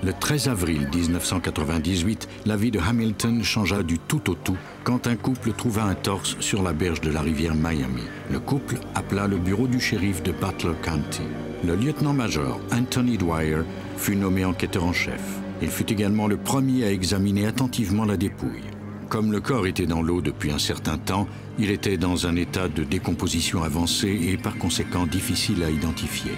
Le 13 avril 1998, la vie de Hamilton changea du tout au tout quand un couple trouva un torse sur la berge de la rivière Miami. Le couple appela le bureau du shérif de Butler County. Le lieutenant-major Anthony Dwyer fut nommé enquêteur en chef. Il fut également le premier à examiner attentivement la dépouille. Comme le corps était dans l'eau depuis un certain temps, il était dans un état de décomposition avancée et par conséquent difficile à identifier.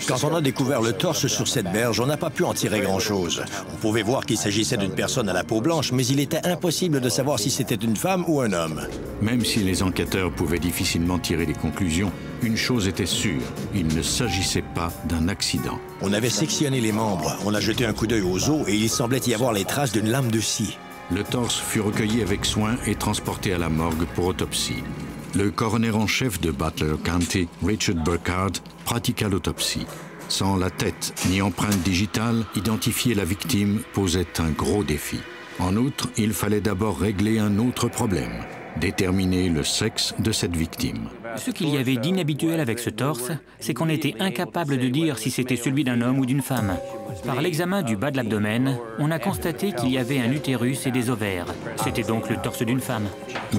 Quand on a découvert le torse sur cette berge, on n'a pas pu en tirer grand-chose. On pouvait voir qu'il s'agissait d'une personne à la peau blanche, mais il était impossible de savoir si c'était une femme ou un homme. Même si les enquêteurs pouvaient difficilement tirer des conclusions, une chose était sûre, il ne s'agissait pas d'un accident. On avait sectionné les membres, on a jeté un coup d'œil aux os et il semblait y avoir les traces d'une lame de scie. Le torse fut recueilli avec soin et transporté à la morgue pour autopsie. Le coroner en chef de Butler County, Richard Burkhardt, pratiqua l'autopsie. Sans la tête ni empreinte digitale, identifier la victime posait un gros défi. En outre, il fallait d'abord régler un autre problème, déterminer le sexe de cette victime. Ce qu'il y avait d'inhabituel avec ce torse, c'est qu'on était incapable de dire si c'était celui d'un homme ou d'une femme. Par l'examen du bas de l'abdomen, on a constaté qu'il y avait un utérus et des ovaires. C'était donc le torse d'une femme.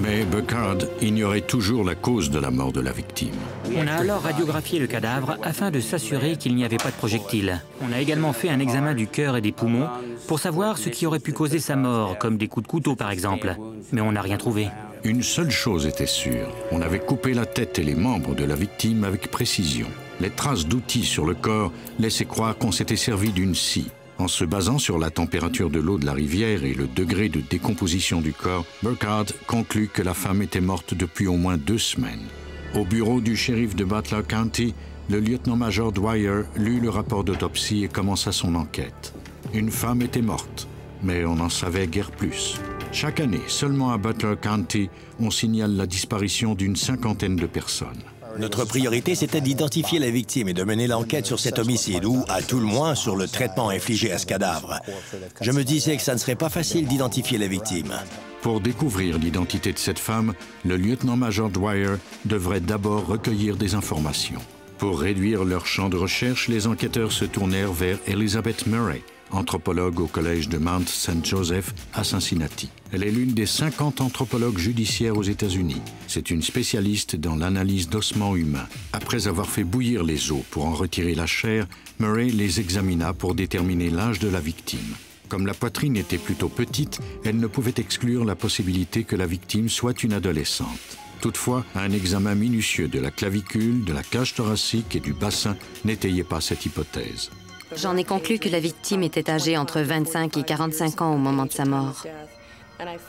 Mais Burkhardt ignorait toujours la cause de la mort de la victime. On a alors radiographié le cadavre afin de s'assurer qu'il n'y avait pas de projectile. On a également fait un examen du cœur et des poumons pour savoir ce qui aurait pu causer sa mort, comme des coups de couteau par exemple. Mais on n'a rien trouvé. Une seule chose était sûre, on avait coupé la tête et les membres de la victime avec précision. Les traces d'outils sur le corps laissaient croire qu'on s'était servi d'une scie. En se basant sur la température de l'eau de la rivière et le degré de décomposition du corps, Burkhardt conclut que la femme était morte depuis au moins 2 semaines. Au bureau du shérif de Butler County, le lieutenant-major Dwyer lut le rapport d'autopsie et commença son enquête. Une femme était morte, mais on n'en savait guère plus. Chaque année, seulement à Butler County, on signale la disparition d'une 50aine de personnes. Notre priorité, c'était d'identifier la victime et de mener l'enquête sur cet homicide ou, à tout le moins, sur le traitement infligé à ce cadavre. Je me disais que ça ne serait pas facile d'identifier la victime. Pour découvrir l'identité de cette femme, le lieutenant-major Dwyer devrait d'abord recueillir des informations. Pour réduire leur champ de recherche, les enquêteurs se tournèrent vers Elizabeth Murray, anthropologue au collège de Mount St. Joseph à Cincinnati. Elle est l'une des 50 anthropologues judiciaires aux États-Unis. C'est une spécialiste dans l'analyse d'ossements humains. Après avoir fait bouillir les os pour en retirer la chair, Murray les examina pour déterminer l'âge de la victime. Comme la poitrine était plutôt petite, elle ne pouvait exclure la possibilité que la victime soit une adolescente. Toutefois, un examen minutieux de la clavicule, de la cage thoracique et du bassin n'étayait pas cette hypothèse. J'en ai conclu que la victime était âgée entre 25 et 45 ans au moment de sa mort.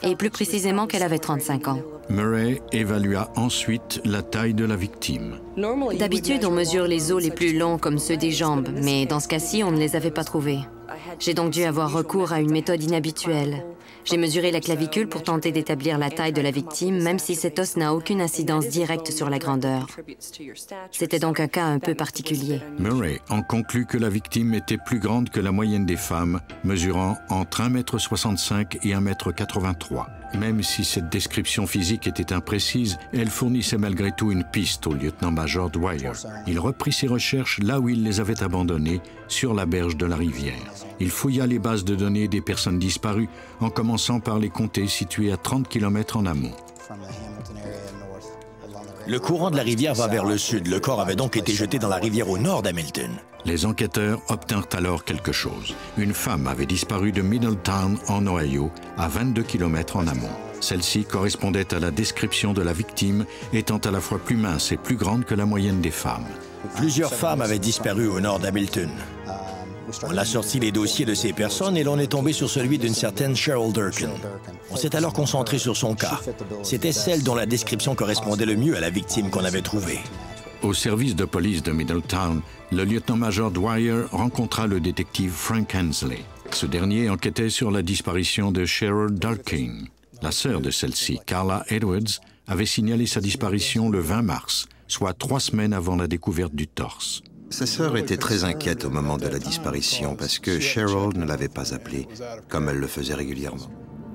Et plus précisément qu'elle avait 35 ans. Murray évalua ensuite la taille de la victime. D'habitude, on mesure les os les plus longs comme ceux des jambes, mais dans ce cas-ci, on ne les avait pas trouvés. J'ai donc dû avoir recours à une méthode inhabituelle. J'ai mesuré la clavicule pour tenter d'établir la taille de la victime, même si cet os n'a aucune incidence directe sur la grandeur. C'était donc un cas un peu particulier. Murray en conclut que la victime était plus grande que la moyenne des femmes, mesurant entre 1,65 m et 1,83 m. Même si cette description physique était imprécise, elle fournissait malgré tout une piste au lieutenant-major Dwyer. Il reprit ses recherches là où il les avait abandonnées, sur la berge de la rivière. Il fouilla les bases de données des personnes disparues, en commençant par les comtés situés à 30 km en amont. Le courant de la rivière va vers le sud. Le corps avait donc été jeté dans la rivière au nord d'Hamilton. Les enquêteurs obtinrent alors quelque chose. Une femme avait disparu de Middletown, en Ohio, à 22 km en amont. Celle-ci correspondait à la description de la victime, étant à la fois plus mince et plus grande que la moyenne des femmes. Plusieurs femmes avaient disparu au nord d'Hamilton. On a sorti les dossiers de ces personnes et l'on est tombé sur celui d'une certaine Cheryl Durkin. On s'est alors concentré sur son cas. C'était celle dont la description correspondait le mieux à la victime qu'on avait trouvée. Au service de police de Middletown, le lieutenant-major Dwyer rencontra le détective Frank Hensley. Ce dernier enquêtait sur la disparition de Cheryl Durkin. La sœur de celle-ci, Carla Edwards, avait signalé sa disparition le 20 mars, soit 3 semaines avant la découverte du torse. Sa sœur était très inquiète au moment de la disparition parce que Cheryl ne l'avait pas appelée, comme elle le faisait régulièrement.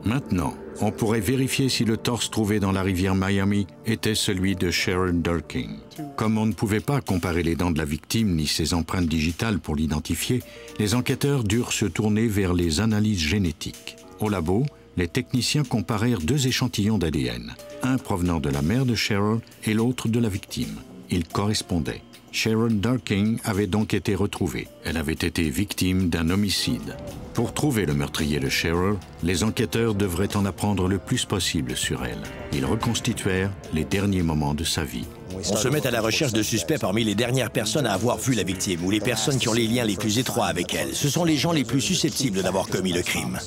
Maintenant, on pourrait vérifier si le torse trouvé dans la rivière Miami était celui de Cheryl Durking. Comme on ne pouvait pas comparer les dents de la victime ni ses empreintes digitales pour l'identifier, les enquêteurs durent se tourner vers les analyses génétiques. Au labo, les techniciens comparèrent 2 échantillons d'ADN, un provenant de la mère de Cheryl et l'autre de la victime. Ils correspondaient. Cheryl Durking avait donc été retrouvée. Elle avait été victime d'un homicide. Pour trouver le meurtrier de Cheryl, les enquêteurs devraient en apprendre le plus possible sur elle. Ils reconstituèrent les derniers moments de sa vie. On se met à la recherche de suspects parmi les dernières personnes à avoir vu la victime ou les personnes qui ont les liens les plus étroits avec elle. Ce sont les gens les plus susceptibles d'avoir commis le crime.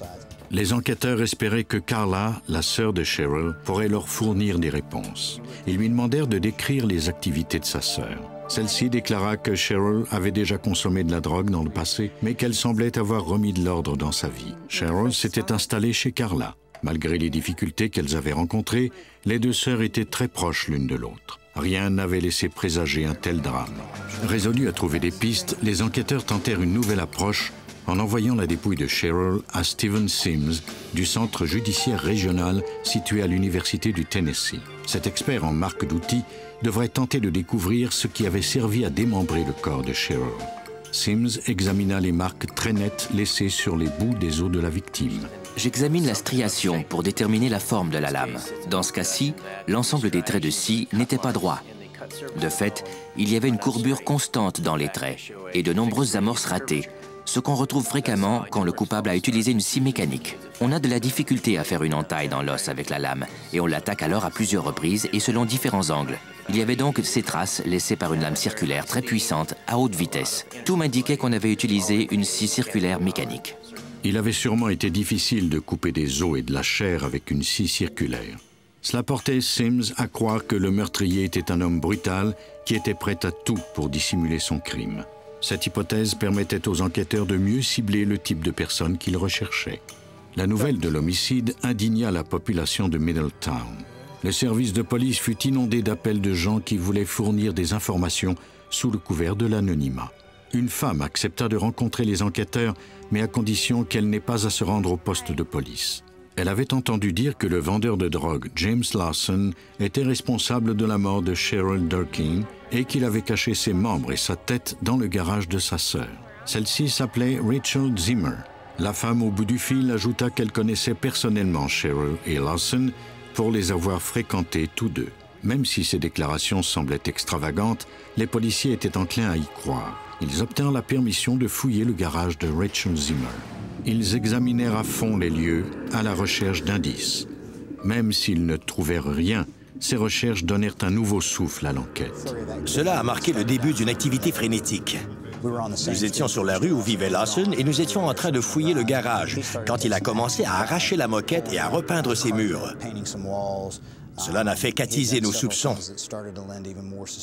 Les enquêteurs espéraient que Carla, la sœur de Cheryl, pourrait leur fournir des réponses. Ils lui demandèrent de décrire les activités de sa sœur. Celle-ci déclara que Cheryl avait déjà consommé de la drogue dans le passé, mais qu'elle semblait avoir remis de l'ordre dans sa vie. Cheryl s'était installée chez Carla. Malgré les difficultés qu'elles avaient rencontrées, les 2 sœurs étaient très proches l'une de l'autre. Rien n'avait laissé présager un tel drame. Résolus à trouver des pistes, les enquêteurs tentèrent une nouvelle approche en envoyant la dépouille de Cheryl à Stephen Sims du centre judiciaire régional situé à l'Université du Tennessee. Cet expert en marque d'outils devrait tenter de découvrir ce qui avait servi à démembrer le corps de Cheryl. Sims examina les marques très nettes laissées sur les bouts des os de la victime. J'examine la striation pour déterminer la forme de la lame. Dans ce cas-ci, l'ensemble des traits de scie n'était pas droit. De fait, il y avait une courbure constante dans les traits et de nombreuses amorces ratées, ce qu'on retrouve fréquemment quand le coupable a utilisé une scie mécanique. On a de la difficulté à faire une entaille dans l'os avec la lame, et on l'attaque alors à plusieurs reprises et selon différents angles. Il y avait donc ces traces laissées par une lame circulaire très puissante à haute vitesse. Tout m'indiquait qu'on avait utilisé une scie circulaire mécanique. Il avait sûrement été difficile de couper des os et de la chair avec une scie circulaire. Cela portait Sims à croire que le meurtrier était un homme brutal qui était prêt à tout pour dissimuler son crime. Cette hypothèse permettait aux enquêteurs de mieux cibler le type de personne qu'ils recherchaient. La nouvelle de l'homicide indigna la population de Middletown. Le service de police fut inondé d'appels de gens qui voulaient fournir des informations sous le couvert de l'anonymat. Une femme accepta de rencontrer les enquêteurs, mais à condition qu'elle n'ait pas à se rendre au poste de police. Elle avait entendu dire que le vendeur de drogue, James Lawson, était responsable de la mort de Cheryl Durking et qu'il avait caché ses membres et sa tête dans le garage de sa sœur. Celle-ci s'appelait Rachel Zimmer. La femme au bout du fil ajouta qu'elle connaissait personnellement Cheryl et Lawson pour les avoir fréquentés tous deux. Même si ces déclarations semblaient extravagantes, les policiers étaient enclins à y croire. Ils obtinrent la permission de fouiller le garage de Rachel Zimmer. Ils examinèrent à fond les lieux à la recherche d'indices. Même s'ils ne trouvèrent rien, ces recherches donnèrent un nouveau souffle à l'enquête. Cela a marqué le début d'une activité frénétique. Nous étions sur la rue où vivait Lawson et nous étions en train de fouiller le garage quand il a commencé à arracher la moquette et à repeindre ses murs. Cela n'a fait qu'attiser nos soupçons.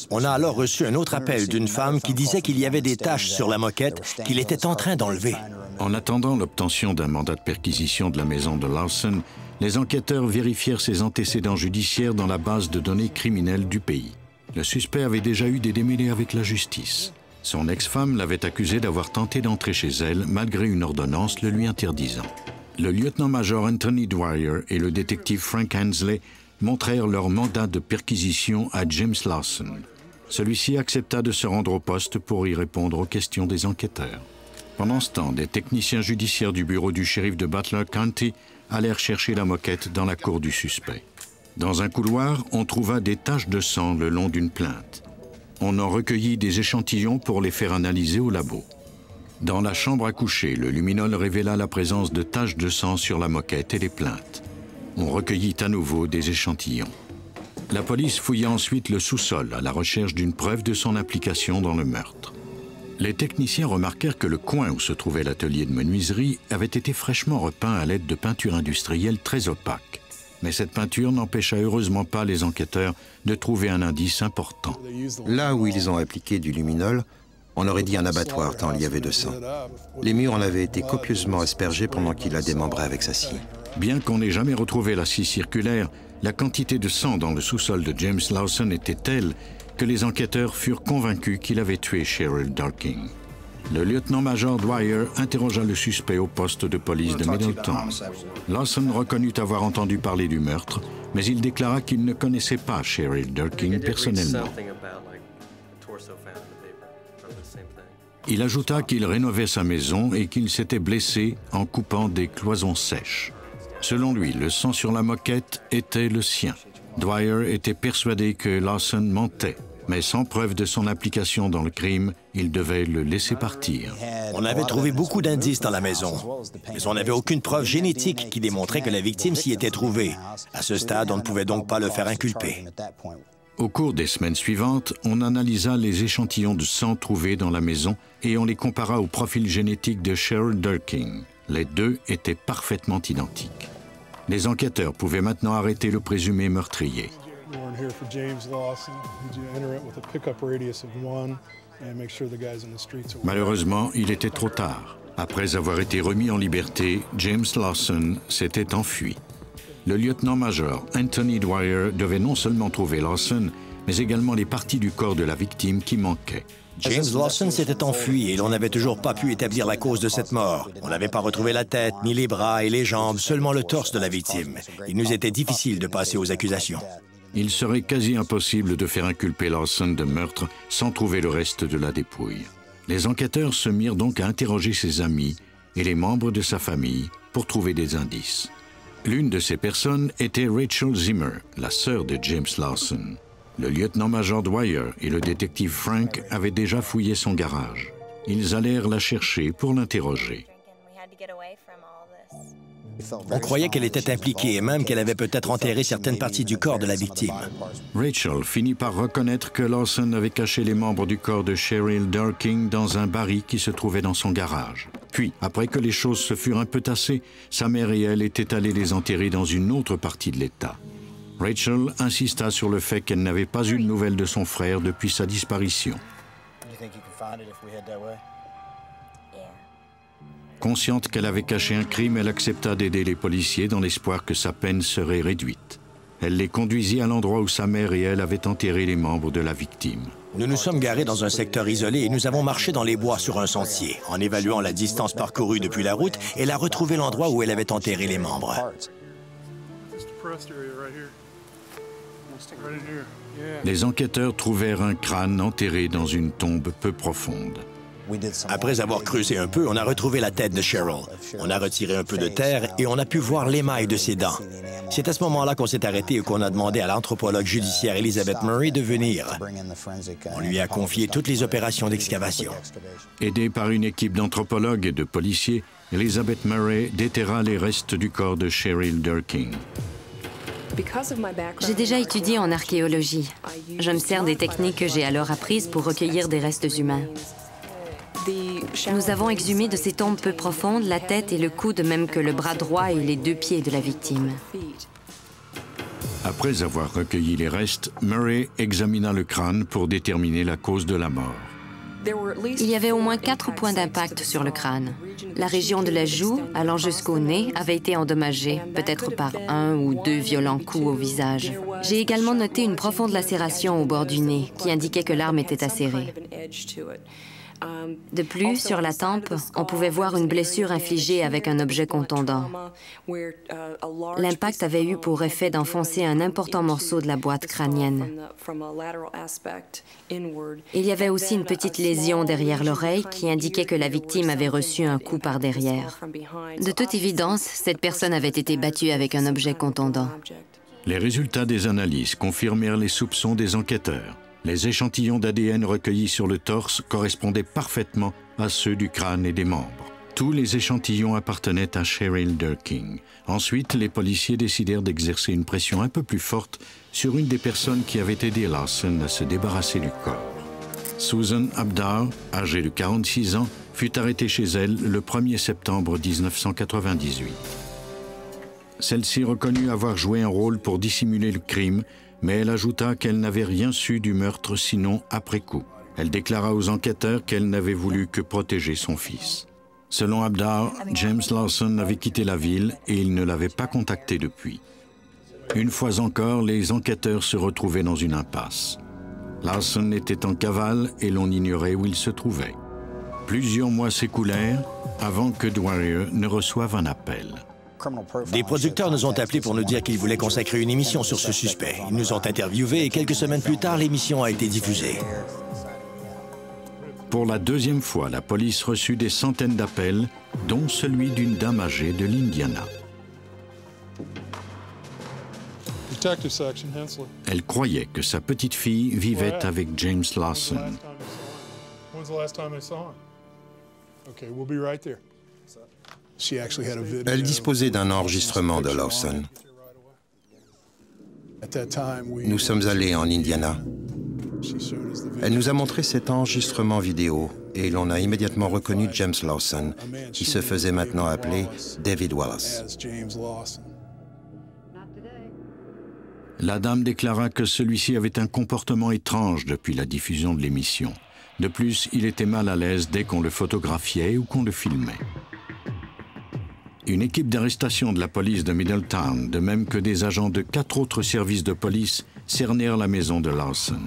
On a alors reçu un autre appel d'une femme qui disait qu'il y avait des taches sur la moquette qu'il était en train d'enlever. En attendant l'obtention d'un mandat de perquisition de la maison de Lawson, les enquêteurs vérifièrent ses antécédents judiciaires dans la base de données criminelles du pays. Le suspect avait déjà eu des démêlés avec la justice. Son ex-femme l'avait accusé d'avoir tenté d'entrer chez elle malgré une ordonnance le lui interdisant. Le lieutenant-major Anthony Dwyer et le détective Frank Hensley montrèrent leur mandat de perquisition à James Lawson. Celui-ci accepta de se rendre au poste pour y répondre aux questions des enquêteurs. Pendant ce temps, des techniciens judiciaires du bureau du shérif de Butler County allèrent chercher la moquette dans la cour du suspect. Dans un couloir, on trouva des taches de sang le long d'une plainte. On en recueillit des échantillons pour les faire analyser au labo. Dans la chambre à coucher, le luminol révéla la présence de taches de sang sur la moquette et les plaintes. On recueillit à nouveau des échantillons. La police fouilla ensuite le sous-sol à la recherche d'une preuve de son implication dans le meurtre. Les techniciens remarquèrent que le coin où se trouvait l'atelier de menuiserie avait été fraîchement repeint à l'aide de peinture industrielle très opaque. Mais cette peinture n'empêcha heureusement pas les enquêteurs de trouver un indice important. Là où ils ont appliqué du luminol, on aurait dit un abattoir tant il y avait de sang. Les murs en avaient été copieusement aspergés pendant qu'il la démembrait avec sa scie. Bien qu'on n'ait jamais retrouvé la scie circulaire, la quantité de sang dans le sous-sol de James Lawson était telle que les enquêteurs furent convaincus qu'il avait tué Cheryl Durking. Le lieutenant-major Dwyer interrogea le suspect au poste de police de Middletown. Lawson reconnut avoir entendu parler du meurtre, mais il déclara qu'il ne connaissait pas Cheryl Durkin personnellement. Il ajouta qu'il rénovait sa maison et qu'il s'était blessé en coupant des cloisons sèches. Selon lui, le sang sur la moquette était le sien. Dwyer était persuadé que Lawson mentait, mais sans preuve de son implication dans le crime, il devait le laisser partir. On avait trouvé beaucoup d'indices dans la maison, mais on n'avait aucune preuve génétique qui démontrait que la victime s'y était trouvée. À ce stade, on ne pouvait donc pas le faire inculper. Au cours des semaines suivantes, on analysa les échantillons de sang trouvés dans la maison et on les compara au profil génétique de Cheryl Durkin. Les deux étaient parfaitement identiques. Les enquêteurs pouvaient maintenant arrêter le présumé meurtrier. Malheureusement, il était trop tard. Après avoir été remis en liberté, James Lawson s'était enfui. Le lieutenant-major Anthony Dwyer devait non seulement trouver Lawson, mais également les parties du corps de la victime qui manquaient. James Lawson s'était enfui et l'on n'avait toujours pas pu établir la cause de cette mort. On n'avait pas retrouvé la tête, ni les bras et les jambes, seulement le torse de la victime. Il nous était difficile de passer aux accusations. Il serait quasi impossible de faire inculper Lawson de meurtre sans trouver le reste de la dépouille. Les enquêteurs se mirent donc à interroger ses amis et les membres de sa famille pour trouver des indices. L'une de ces personnes était Rachel Zimmer, la sœur de James Lawson. Le lieutenant-major Dwyer et le détective Frank avaient déjà fouillé son garage. Ils allèrent la chercher pour l'interroger. On croyait qu'elle était impliquée et même qu'elle avait peut-être enterré certaines parties du corps de la victime. Rachel finit par reconnaître que Lawson avait caché les membres du corps de Cheryl Durkin dans un baril qui se trouvait dans son garage. Puis, après que les choses se furent un peu tassées, sa mère et elle étaient allées les enterrer dans une autre partie de l'État. Rachel insista sur le fait qu'elle n'avait pas eu de nouvelles de son frère depuis sa disparition. Consciente qu'elle avait caché un crime, elle accepta d'aider les policiers dans l'espoir que sa peine serait réduite. Elle les conduisit à l'endroit où sa mère et elle avaient enterré les membres de la victime. Nous nous sommes garés dans un secteur isolé et nous avons marché dans les bois sur un sentier. En évaluant la distance parcourue depuis la route, elle a retrouvé l'endroit où elle avait enterré les membres. Les enquêteurs trouvèrent un crâne enterré dans une tombe peu profonde. Après avoir creusé un peu, on a retrouvé la tête de Cheryl. On a retiré un peu de terre et on a pu voir l'émail de ses dents. C'est à ce moment-là qu'on s'est arrêté et qu'on a demandé à l'anthropologue judiciaire Elizabeth Murray de venir. On lui a confié toutes les opérations d'excavation. Aidée par une équipe d'anthropologues et de policiers, Elizabeth Murray déterra les restes du corps de Cheryl Durkin. J'ai déjà étudié en archéologie. Je me sers des techniques que j'ai alors apprises pour recueillir des restes humains. Nous avons exhumé de ces tombes peu profondes la tête et le cou, de même que le bras droit et les 2 pieds de la victime. Après avoir recueilli les restes, Murray examina le crâne pour déterminer la cause de la mort. Il y avait au moins 4 points d'impact sur le crâne. La région de la joue, allant jusqu'au nez, avait été endommagée, peut-être par 1 ou 2 violents coups au visage. J'ai également noté une profonde lacération au bord du nez, qui indiquait que l'arme était acérée. De plus, sur la tempe, on pouvait voir une blessure infligée avec un objet contondant. L'impact avait eu pour effet d'enfoncer un important morceau de la boîte crânienne. Il y avait aussi une petite lésion derrière l'oreille qui indiquait que la victime avait reçu un coup par derrière. De toute évidence, cette personne avait été battue avec un objet contondant. Les résultats des analyses confirmèrent les soupçons des enquêteurs. Les échantillons d'ADN recueillis sur le torse correspondaient parfaitement à ceux du crâne et des membres. Tous les échantillons appartenaient à Cheryl Durkin. Ensuite, les policiers décidèrent d'exercer une pression un peu plus forte sur une des personnes qui avait aidé Lawson à se débarrasser du corps. Susan Abdar, âgée de 46 ans, fut arrêtée chez elle le 1er septembre 1998. Celle-ci reconnut avoir joué un rôle pour dissimuler le crime, mais elle ajouta qu'elle n'avait rien su du meurtre sinon après coup. Elle déclara aux enquêteurs qu'elle n'avait voulu que protéger son fils. Selon Abdar, James Lawson avait quitté la ville et il ne l'avait pas contacté depuis. Une fois encore, les enquêteurs se retrouvaient dans une impasse. Lawson était en cavale et l'on ignorait où il se trouvait. Plusieurs mois s'écoulèrent avant que Dwyer ne reçoive un appel. Des producteurs nous ont appelés pour nous dire qu'ils voulaient consacrer une émission sur ce suspect. Ils nous ont interviewés et quelques semaines plus tard, l'émission a été diffusée. Pour la deuxième fois, la police reçut des centaines d'appels, dont celui d'une dame âgée de l'Indiana. Elle croyait que sa petite fille vivait avec James Lawson. Elle disposait d'un enregistrement de Lawson. Nous sommes allés en Indiana. Elle nous a montré cet enregistrement vidéo et l'on a immédiatement reconnu James Lawson, qui se faisait maintenant appeler David Wallace. La dame déclara que celui-ci avait un comportement étrange depuis la diffusion de l'émission. De plus, il était mal à l'aise dès qu'on le photographiait ou qu'on le filmait. Une équipe d'arrestation de la police de Middletown, de même que des agents de 4 autres services de police, cernèrent la maison de Lawson.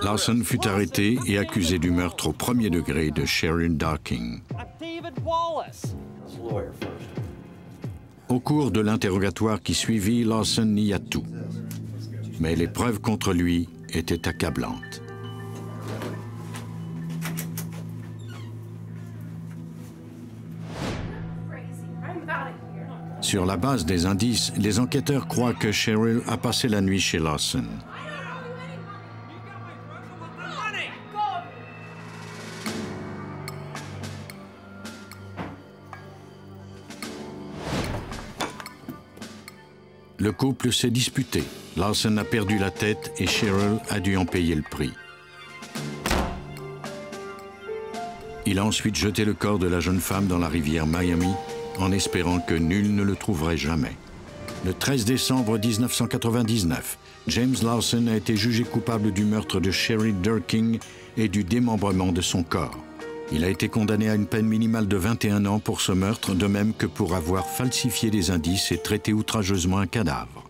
Lawson fut arrêté et accusé du meurtre au premier degré de Cheryl Darking. Au cours de l'interrogatoire qui suivit, Lawson nia tout. Mais les preuves contre lui étaient accablantes. Sur la base des indices, les enquêteurs croient que Cheryl a passé la nuit chez Lawson. Le couple s'est disputé. Lawson a perdu la tête et Cheryl a dû en payer le prix. Il a ensuite jeté le corps de la jeune femme dans la rivière Miami en espérant que nul ne le trouverait jamais. Le 13 décembre 1999, James Lawson a été jugé coupable du meurtre de Cheryl Darking et du démembrement de son corps. Il a été condamné à une peine minimale de 21 ans pour ce meurtre, de même que pour avoir falsifié des indices et traité outrageusement un cadavre.